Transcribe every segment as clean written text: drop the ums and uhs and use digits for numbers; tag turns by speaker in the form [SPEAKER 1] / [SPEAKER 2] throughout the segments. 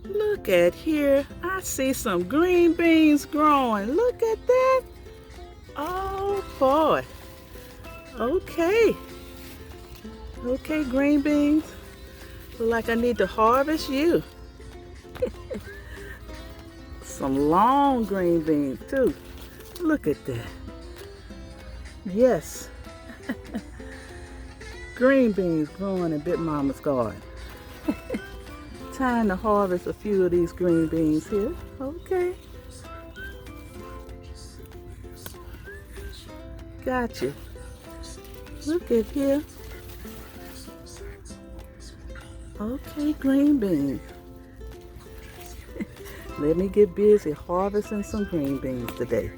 [SPEAKER 1] Look at here. I see some green beans growing. Look at that. Oh boy. Okay. Okay, green beans. Look like I need to harvest you. Some long green beans too. Look at that. Yes. Green beans growing in Big Mama's garden. Time to harvest a few of these green beans here. Okay. Gotcha. Look at here. Okay, green beans. Let me get busy harvesting some green beans today.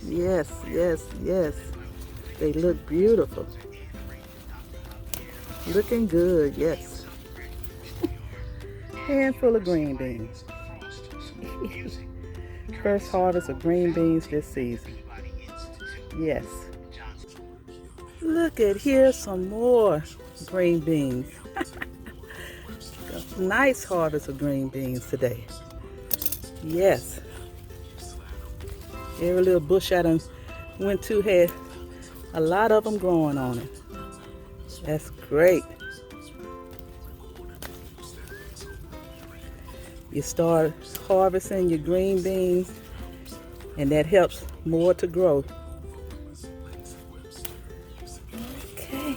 [SPEAKER 1] Yes, yes, yes. They look beautiful. Looking good, yes. Handful of green beans. First harvest of green beans this season. Yes. Look at here, some more green beans. Nice harvest of green beans today. Yes. Every little bush I done went to had a lot of them growing on it. That's great. You start harvesting your green beans and that helps more to grow. Okay.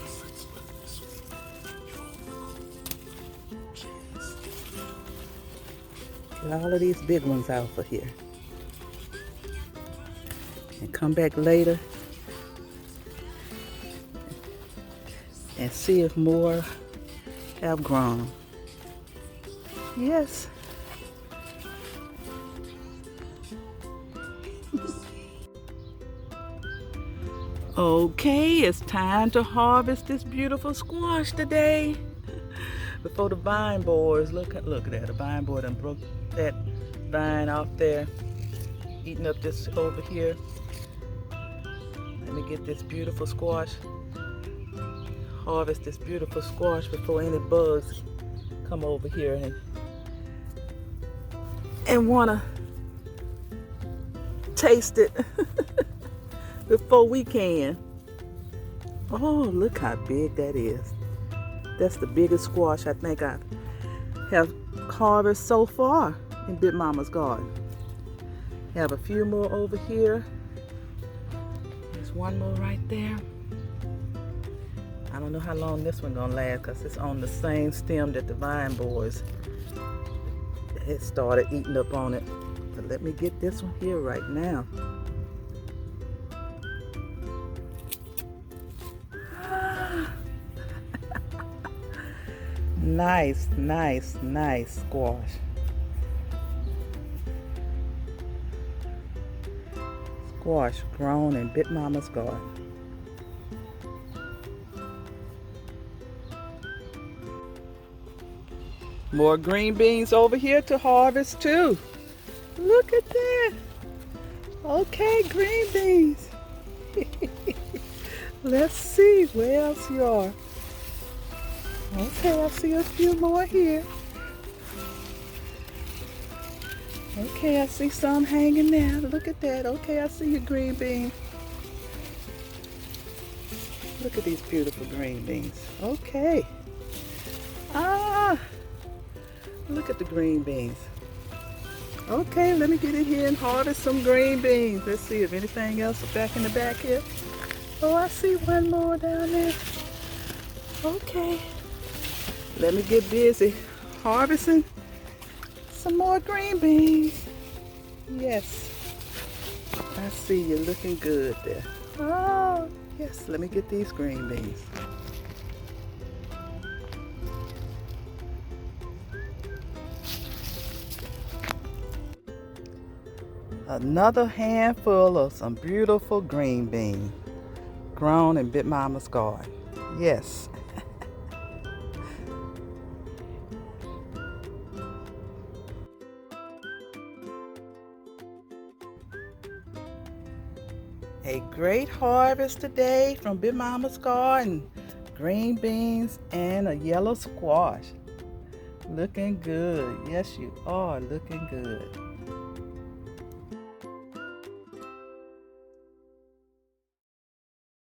[SPEAKER 1] Get all of these big ones out for here. And come back later and see if more have grown. Yes. Okay, it's time to harvest this beautiful squash today. Before the vine borers, look at that. The vine borer done broke that vine off there, eating up this over here. Let me get this beautiful squash. Harvest this beautiful squash before any bugs come over here and wanna taste it before we can. Oh, look how big that is. That's the biggest squash I think I have harvested so far in Big Mama's garden. Have a few more over here. There's one more right there. I don't know how long this one gonna last because it's on the same stem that the vine borers it started eating up on it. But let me get this one here right now. Nice, nice, nice squash. Squash grown in Big Mama's garden. More green beans over here to harvest too. Look at that. Okay, green beans. Let's see where else you are. Okay, I see a few more here. Okay, I see some hanging there. Look at that. Okay, I see your green beans. Look at these beautiful green beans. Okay. Ah, look at the green beans. Okay, let me get in here and harvest some green beans. Let's see if anything else is back in the back here. Oh, I see one more down there. Okay. Let me get busy harvesting some more green beans. Yes. I see you looking good there. Oh, yes. Let me get these green beans. Another handful of some beautiful green beans grown in Big Mama's garden. Yes. A great harvest today from Big Mama's garden. Green beans and a yellow squash. Looking good. Yes, you are looking good.